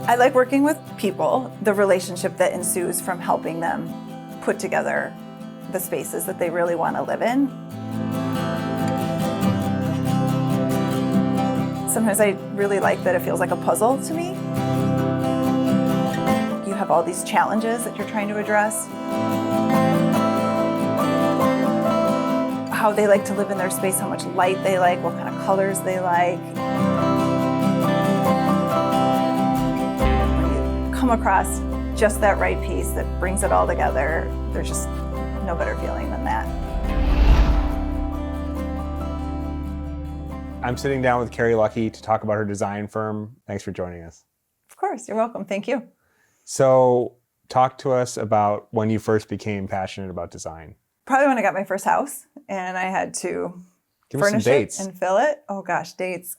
I like working with people, the relationship that ensues from helping them put together the spaces that they really want to live in. Sometimes I really like that it feels like a puzzle to me. You have all these challenges that you're trying to address. How they like to live in their space, how much light they like, what kind of colors they like. When you come across just that right piece that brings it all together, there's just no better feeling than that. I'm sitting down with Carrie Lucke to talk about her design firm. Thanks for joining us. Of course, you're welcome. Thank you. So talk to us about when you first became passionate about design. Probably when I got my first house and I had to Give us some furnish dates. it and fill it. Oh gosh, dates.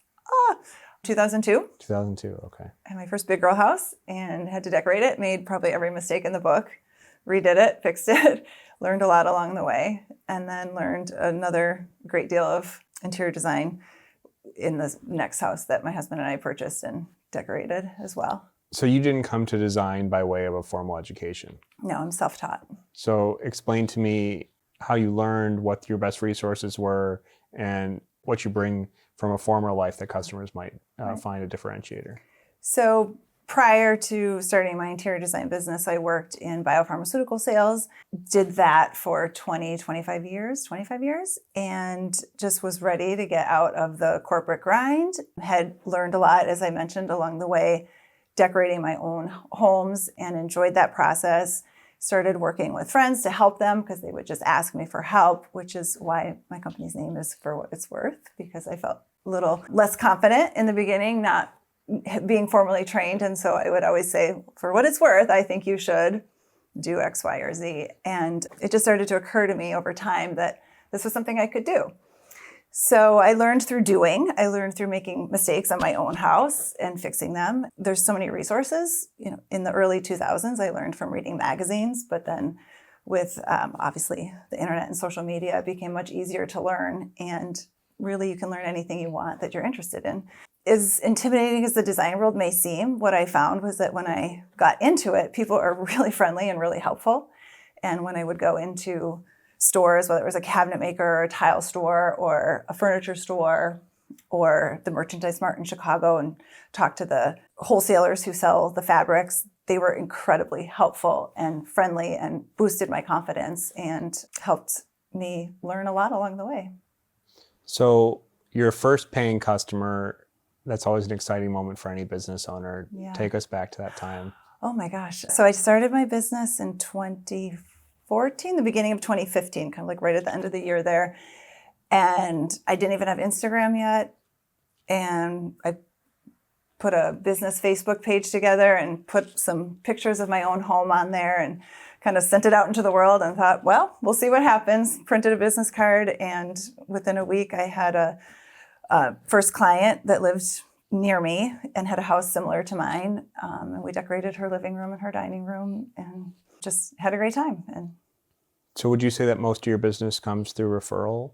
2002. 2002, okay. I had my first big girl house and had to decorate it. Made probably every mistake in the book. Redid it, fixed it, learned a lot along the way, and then learned another great deal of interior design in the next house that my husband and I purchased and decorated as well. So you didn't come to design by way of a formal education. No, I'm self-taught. So explain to me how you learned, what your best resources were, and what you bring from a former life that customers might find a differentiator. So prior to starting my interior design business, I worked in biopharmaceutical sales, did that for 25 years, and just was ready to get out of the corporate grind. Had learned a lot, as I mentioned, along the way, decorating my own homes, and enjoyed that process. Started working with friends to help them because they would just ask me for help, which is why my company's name is For What It's Worth, because I felt a little less confident in the beginning, not being formally trained. And so I would always say, for what it's worth, I think you should do X, Y, or Z. And it just started to occur to me over time that this was something I could do. So I learned through doing. I learned through making mistakes on my own house and fixing them. There's so many resources. In the early 2000s, I learned from reading magazines, but then with obviously the internet and social media, it became much easier to learn. And really, you can learn anything you want that you're interested in. As intimidating as the design world may seem, what I found was that when I got into it, people are really friendly and really helpful. And when I would go into stores, whether it was a cabinet maker or a tile store or a furniture store or the Merchandise Mart in Chicago, and talk to the wholesalers who sell the fabrics, they were incredibly helpful and friendly and boosted my confidence and helped me learn a lot along the way. So your first paying customer, that's always an exciting moment for any business owner. Yeah. Take us back to that time. Oh my gosh. So I started my business in 2014, the beginning of 2015, kind of like right at the end of the year there. And I didn't even have Instagram yet. And I put a business Facebook page together and put some pictures of my own home on there and kind of sent it out into the world and thought, well, we'll see what happens. Printed a business card, and within a week I had a first client that lived near me and had a house similar to mine. And we decorated her living room and her dining room and just had a great time. And so would you say that most of your business comes through referral?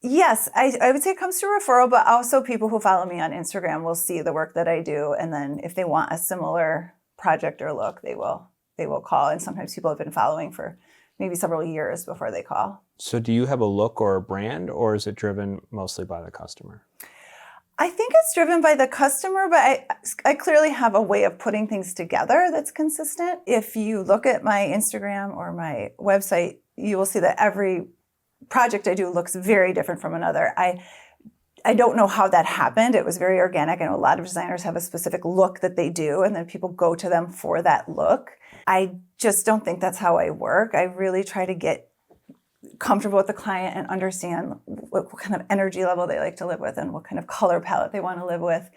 yes, I would say it comes through referral, but also people who follow me on Instagram will see the work that I do. And then if they want a similar project or look, they will call. And sometimes people have been following for maybe several years before they call. So do you have a look or a brand, or is it driven mostly by the customer? I think it's driven by the customer, but I clearly have a way of putting things together that's consistent. If you look at my Instagram or my website, you will see that every project I do looks very different from another. I don't know how that happened. It was very organic. I know a lot of designers have a specific look that they do, and then people go to them for that look. I just don't think that's how I work. I really try to get comfortable with the client and understand what kind of energy level they like to live with and what kind of color palette they want to live with,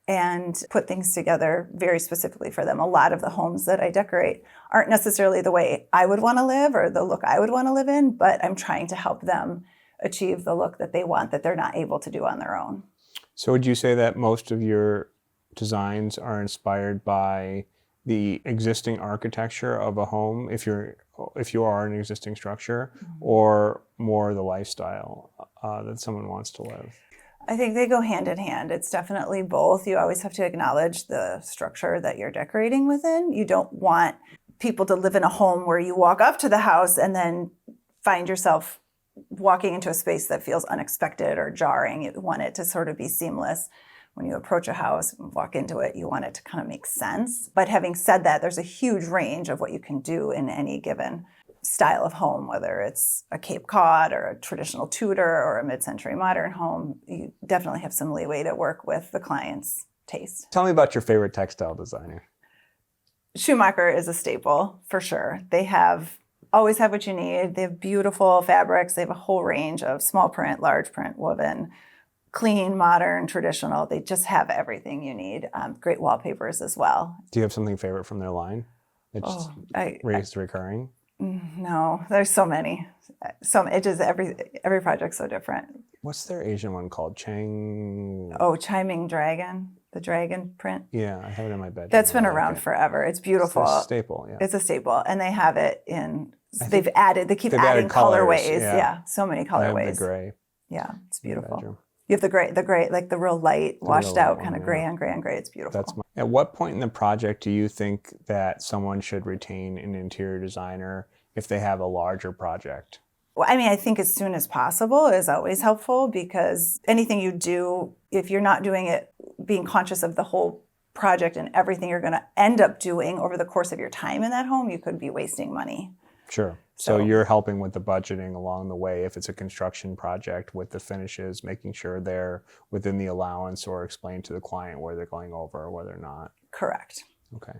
and put things together very specifically for them. A lot of the homes that I decorate aren't necessarily the way I would want to live or the look I would want to live in, but I'm trying to help them achieve the look that they want that they're not able to do on their own. So would you say that most of your designs are inspired by the existing architecture of a home, if you are an existing structure, or more the lifestyle that someone wants to live? I think they go hand in hand. It's definitely both. You always have to acknowledge the structure that you're decorating within. You don't want people to live in a home where you walk up to the house and then find yourself walking into a space that feels unexpected or jarring. You want it to sort of be seamless. When you approach a house and walk into it, you want it to kind of make sense. But having said that, there's a huge range of what you can do in any given style of home, whether it's a Cape Cod or a traditional Tudor or a mid-century modern home. You definitely have some leeway to work with the client's taste. Tell me about your favorite textile designer. Schumacher is a staple for sure. They always have what you need. They have beautiful fabrics. They have a whole range of small print, large print, woven, clean, modern, traditional. They just have everything you need. Great wallpapers as well. Do you have something favorite from their line? It's raised recurring? No, there's so many. It just every project's so different. What's their Asian one called? Chiming Dragon, the dragon print. Yeah, I have it in my bedroom. That's been around forever. It's beautiful. It's a staple, yeah. It's a staple. And they have it in, they keep adding colorways. Yeah, so many colorways. I have the gray. Yeah, it's beautiful. You have the gray, like the real light, washed out kind of gray on gray on gray. It's beautiful. At what point in the project do you think that someone should retain an interior designer if they have a larger project? Well, I mean, I think as soon as possible is always helpful, because anything you do, if you're not doing it, being conscious of the whole project and everything you're going to end up doing over the course of your time in that home, you could be wasting money. Sure. So you're helping with the budgeting along the way if it's a construction project, with the finishes, making sure they're within the allowance, or explain to the client where they're going over or where they're not. Correct. Okay.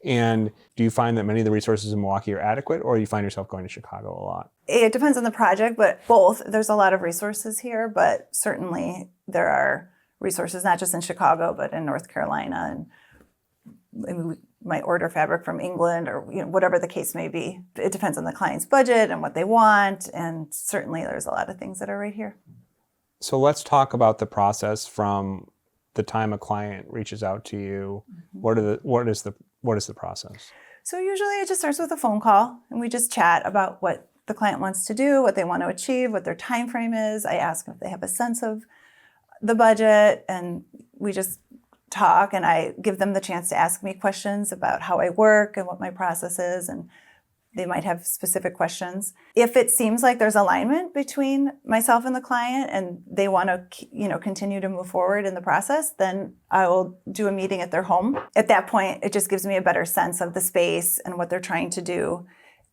And do you find that many of the resources in Milwaukee are adequate, or do you find yourself going to Chicago a lot? It depends on the project, but both. There's a lot of resources here, but certainly there are resources not just in Chicago, but in North Carolina. And we might order fabric from England, or whatever the case may be. It depends on the client's budget and what they want, and certainly there's a lot of things that are right here. So let's talk about the process from the time a client reaches out to you. Mm-hmm. What is the process? So usually it just starts with a phone call, and we just chat about what the client wants to do, what they want to achieve, what their time frame is. I ask if they have a sense of the budget, and we just talk, and I give them the chance to ask me questions about how I work and what my process is, and they might have specific questions. If it seems like there's alignment between myself and the client, and they want to, continue to move forward in the process, then I will do a meeting at their home. At that point, it just gives me a better sense of the space and what they're trying to do,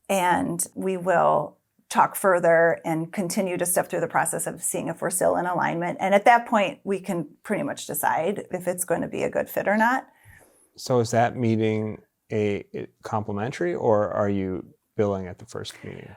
and we will talk further and continue to step through the process of seeing if we're still in alignment. And at that point, we can pretty much decide if it's going to be a good fit or not. So is that meeting complimentary, or are you billing at the first meeting?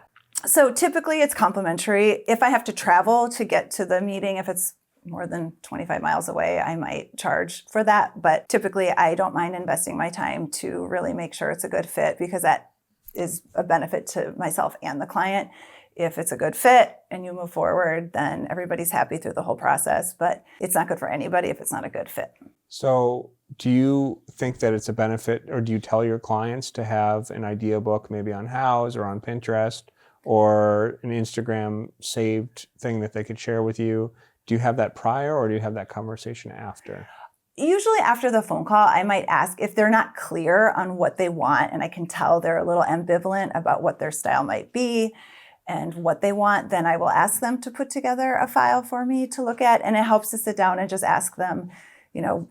So typically it's complimentary. If I have to travel to get to the meeting, if it's more than 25 miles away, I might charge for that. But typically I don't mind investing my time to really make sure it's a good fit, because that is a benefit to myself and the client. If it's a good fit and you move forward, then everybody's happy through the whole process. But it's not good for anybody if it's not a good fit. So do you think that it's a benefit, or do you tell your clients to have an idea book maybe on Houzz or on Pinterest, or an Instagram saved thing that they could share with you? Do you have that prior, or do you have that conversation after? Usually after the phone call, I might ask if they're not clear on what they want, and I can tell they're a little ambivalent about what their style might be and what they want, then I will ask them to put together a file for me to look at. And it helps to sit down and just ask them,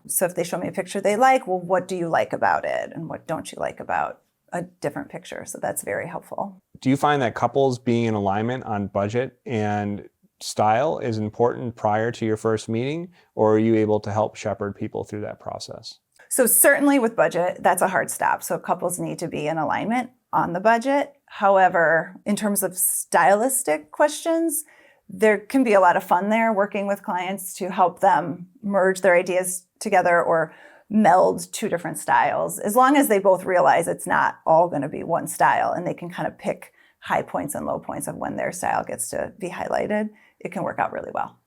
so if they show me a picture they like, well, what do you like about it? And what don't you like about a different picture? So that's very helpful. Do you find that couples being in alignment on budget and style is important prior to your first meeting, or are you able to help shepherd people through that process? So certainly with budget, that's a hard stop. So couples need to be in alignment on the budget. However, in terms of stylistic questions, there can be a lot of fun there working with clients to help them merge their ideas together or meld two different styles, as long as they both realize it's not all going to be one style, and they can kind of pick high points and low points of when their style gets to be highlighted. It can work out really well.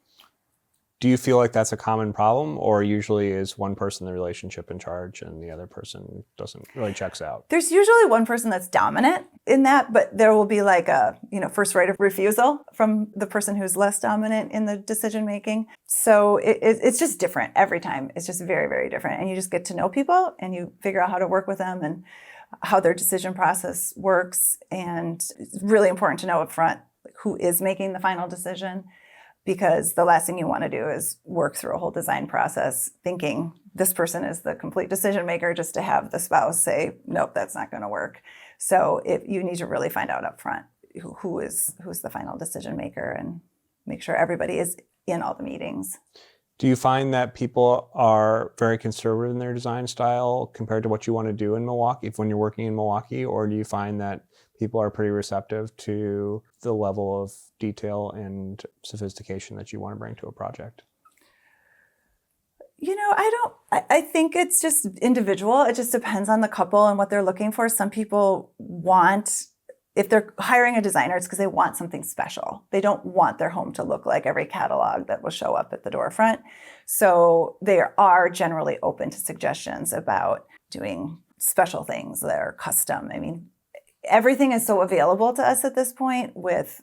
Do you feel like that's a common problem, or usually is one person in the relationship in charge and the other person doesn't really checks out? There's usually one person that's dominant in that, but there will be like a, first right of refusal from the person who's less dominant in the decision making. So it's just different every time. It's just very, very different. And you just get to know people and you figure out how to work with them and how their decision process works. And it's really important to know up front who is making the final decision, because the last thing you want to do is work through a whole design process thinking this person is the complete decision maker just to have the spouse say, nope, that's not going to work. So you need to really find out up front who's the final decision maker and make sure everybody is in all the meetings. Do you find that people are very conservative in their design style compared to what you want to do in Milwaukee, when you're working in Milwaukee, or do you find that people are pretty receptive to the level of detail and sophistication that you want to bring to a project? I think it's just individual. It just depends on the couple and what they're looking for. Some people if they're hiring a designer, it's because they want something special. They don't want their home to look like every catalog that will show up at the door front. So they are generally open to suggestions about doing special things that are custom. I mean, everything is so available to us at this point. With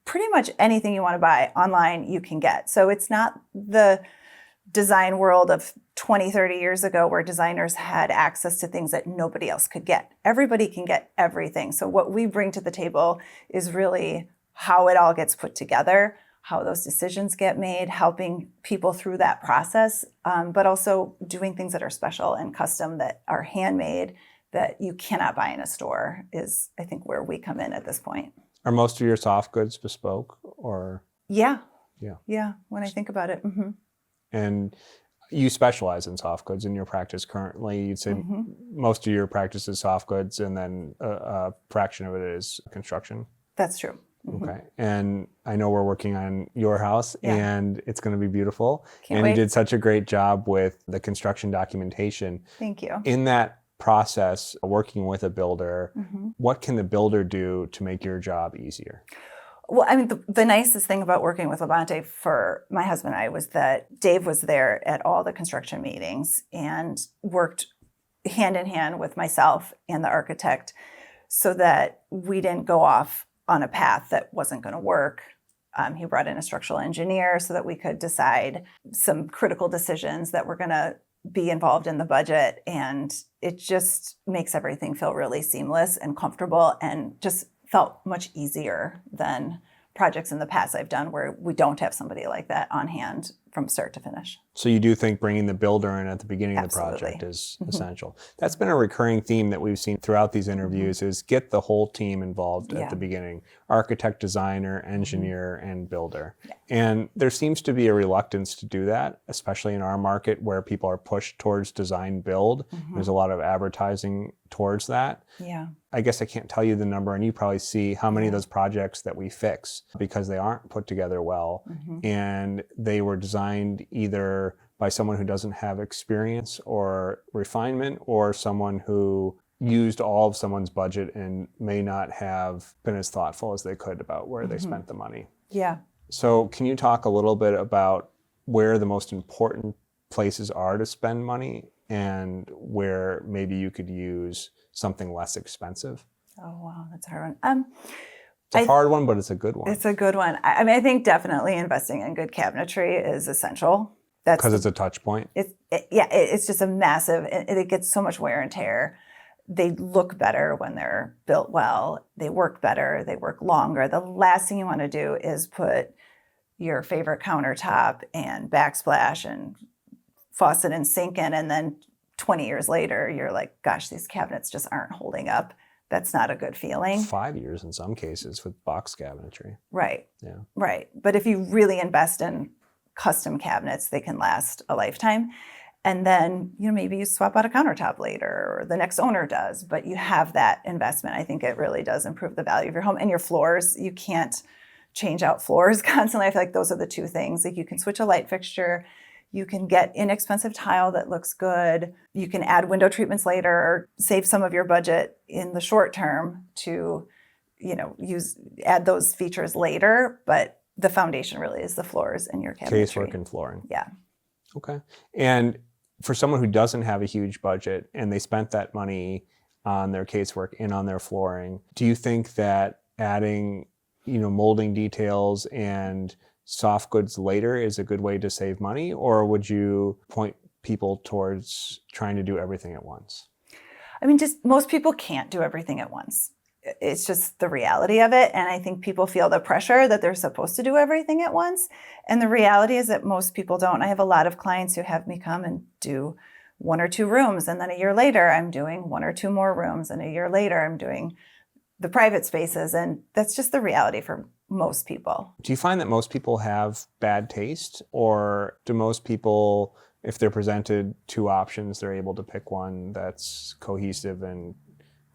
pretty much anything you want to buy online, you can get. So it's not the design world of 20, 30 years ago where designers had access to things that nobody else could get. Everybody can get everything. So what we bring to the table is really how it all gets put together, how those decisions get made, helping people through that process, but also doing things that are special and custom, that are handmade, that you cannot buy in a store, is, I think, where we come in at this point. Are most of your soft goods bespoke, or? Yeah. Yeah. When I think about it. Mm-hmm. And you specialize in soft goods in your practice currently. You'd say most of your practice is soft goods, and then a fraction of it is construction. That's true. Mm-hmm. Okay. And I know we're working on your house, and it's going to be beautiful. Can't wait. You did such a great job with the construction documentation. Thank you. In that process, working with a builder, what can the builder do to make your job easier? Well, I mean, the nicest thing about working with Levante for my husband and I was that Dave was there at all the construction meetings and worked hand in hand with myself and the architect, so that we didn't go off on a path that wasn't going to work. He brought in a structural engineer so that we could decide some critical decisions that were going to be involved in the budget. And it just makes everything feel really seamless and comfortable, and just felt much easier than projects in the past I've done where we don't have somebody like that on hand from start to finish. So you do think bringing the builder in at the beginning Absolutely. of the project is essential. That's been a recurring theme that we've seen throughout these interviews, is get the whole team involved at the beginning: architect, designer, engineer, and builder. Yeah. And there seems to be a reluctance to do that, especially in our market where people are pushed towards design build. There's a lot of advertising towards that. Yeah. I guess I can't tell you the number, and you probably see how many of those projects that we fix because they aren't put together well, and they were designed either by someone who doesn't have experience or refinement, or someone who used all of someone's budget and may not have been as thoughtful as they could about where they spent the money. Yeah. So can you talk a little bit about where the most important places are to spend money, and where maybe you could use something less expensive? Oh, wow. That's a hard one. It's a hard one, but it's a good one. It's a good one. I mean, I think definitely investing in good cabinetry is essential. Because it's a touch point? It's just a massive, it gets so much wear and tear. They look better when they're built well. They work better. They work longer. The last thing you want to do is put your favorite countertop and backsplash and faucet and sink in, and then 20 years later, you're like, gosh, these cabinets just aren't holding up. That's not a good feeling. 5 years in some cases with box cabinetry. Right. Yeah. Right. But if you really invest in custom cabinets, they can last a lifetime. And then, maybe you swap out a countertop later, or the next owner does, but you have that investment. I think it really does improve the value of your home. And your floors, you can't change out floors constantly. I feel like those are the two things. Like, you can switch a light fixture, you can get inexpensive tile that looks good, you can add window treatments later, or save some of your budget in the short term to, add those features later. But the foundation really is the floors and your cabinetry. Casework and flooring. Yeah. Okay. And for someone who doesn't have a huge budget and they spent that money on their casework and on their flooring, do you think that adding, molding details and soft goods later is a good way to save money? Or would you point people towards trying to do everything at once? I mean, just most people can't do everything at once. It's just the reality of it. And I think people feel the pressure that they're supposed to do everything at once. And the reality is that most people don't. I have a lot of clients who have me come and do 1 or 2 rooms. And then a year later, I'm doing 1 or 2 more rooms. And a year later, I'm doing the private spaces. And that's just the reality for most people. Do you find that most people have bad taste, or do most people, if they're presented 2 options, they're able to pick one that's cohesive and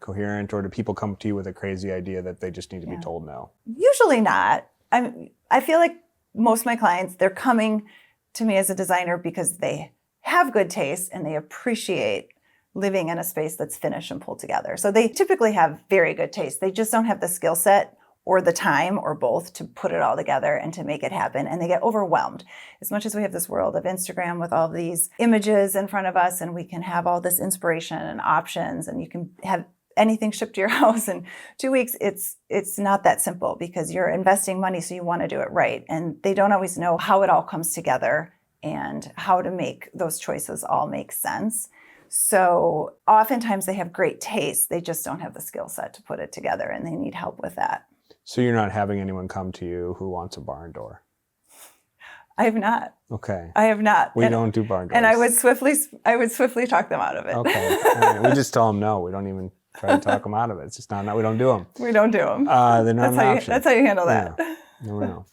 coherent, or do people come to you with a crazy idea that they just need to be told no? Usually not. I feel like most of my clients, they're coming to me as a designer because they have good taste and they appreciate living in a space that's finished and pulled together. So they typically have very good taste. They just don't have the skill set or the time or both to put it all together and to make it happen. And they get overwhelmed. As much as we have this world of Instagram with all these images in front of us, and we can have all this inspiration and options, and you can have anything shipped to your house in 2 weeks, it's not that simple, because you're investing money, so you want to do it right. And they don't always know how it all comes together and how to make those choices all make sense. So oftentimes they have great taste, they just don't have the skill set to put it together, and they need help with that. So you're not having anyone come to you who wants a barn door? I have not. Okay. I have not. We don't do barn doors. And I would swiftly talk them out of it. Okay. All right. We just tell them no. We don't even try to talk them out of it. It's just not, we don't do them. We don't do them. They're not an option. That's how you handle that. Yeah. No.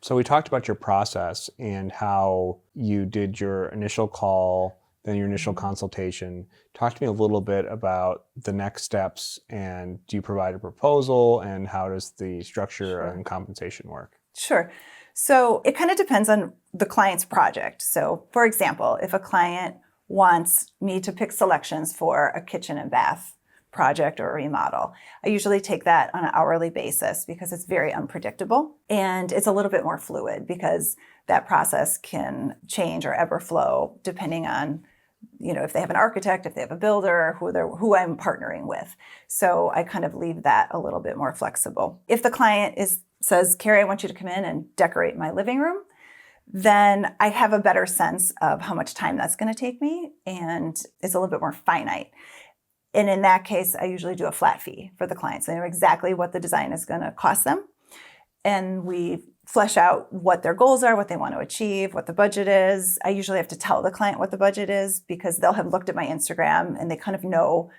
So we talked about your process and how you did your initial call, then your initial consultation. Talk to me a little bit about the next steps, and do you provide a proposal, and how does the structure and compensation work? Sure. So it kind of depends on the client's project. So for example, if a client wants me to pick selections for a kitchen and bath project or a remodel, I usually take that on an hourly basis, because it's very unpredictable and it's a little bit more fluid, because that process can change or ebb or flow depending on if they have an architect, if they have a builder, who I'm partnering with. So I kind of leave that a little bit more flexible. If the client says, Carrie, I want you to come in and decorate my living room, then I have a better sense of how much time that's going to take me, and it's a little bit more finite. And in that case, I usually do a flat fee for the clients. They know exactly what the design is going to cost them. And we flesh out what their goals are, what they want to achieve, what the budget is. I usually have to tell the client what the budget is, because they'll have looked at my Instagram and they kind of know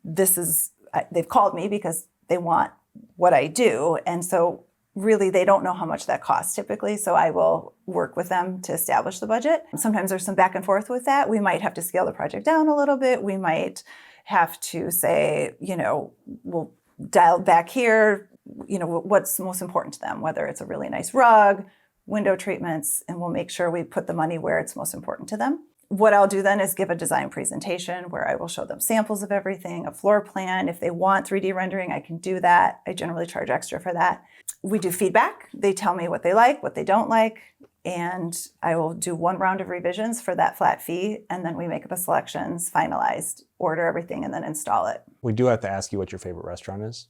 they've called me because they want what I do. And so really they don't know how much that costs typically. So I will work with them to establish the budget. Sometimes there's some back and forth with that. We might have to scale the project down a little bit. We might have to say, we'll dial back here, what's most important to them, whether it's a really nice rug, window treatments, and we'll make sure we put the money where it's most important to them. What I'll do then is give a design presentation where I will show them samples of everything, a floor plan. If they want 3D rendering, I can do that. I generally charge extra for that. We do feedback. They tell me what they like, what they don't like, and I will do 1 round of revisions for that flat fee, and then we make up the selections, finalized, order everything, and then install it. We do have to ask you what your favorite restaurant is.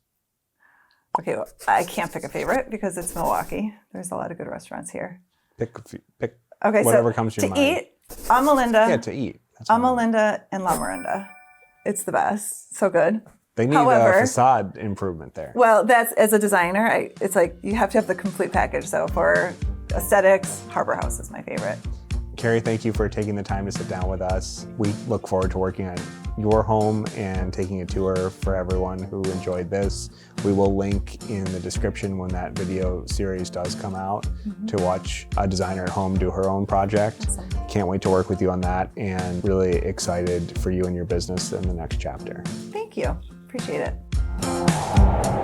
Okay, well, I can't pick a favorite because it's Milwaukee. There's a lot of good restaurants here. Pick okay, whatever so comes to your mind. To eat, Ama Linda. Yeah, to eat. Ama Linda and La Miranda. It's the best. So good. They need a facade improvement there. Well, that's, as a designer, it's like you have to have the complete package. So for aesthetics, Harbor House is my favorite. Carrie, thank you for taking the time to sit down with us. We look forward to working on your home and taking a tour for everyone who enjoyed this. We will link in the description when that video series does come out to watch a designer at home do her own project. Awesome. Can't wait to work with you on that, and really excited for you and your business in the next chapter. Thank you. Appreciate it.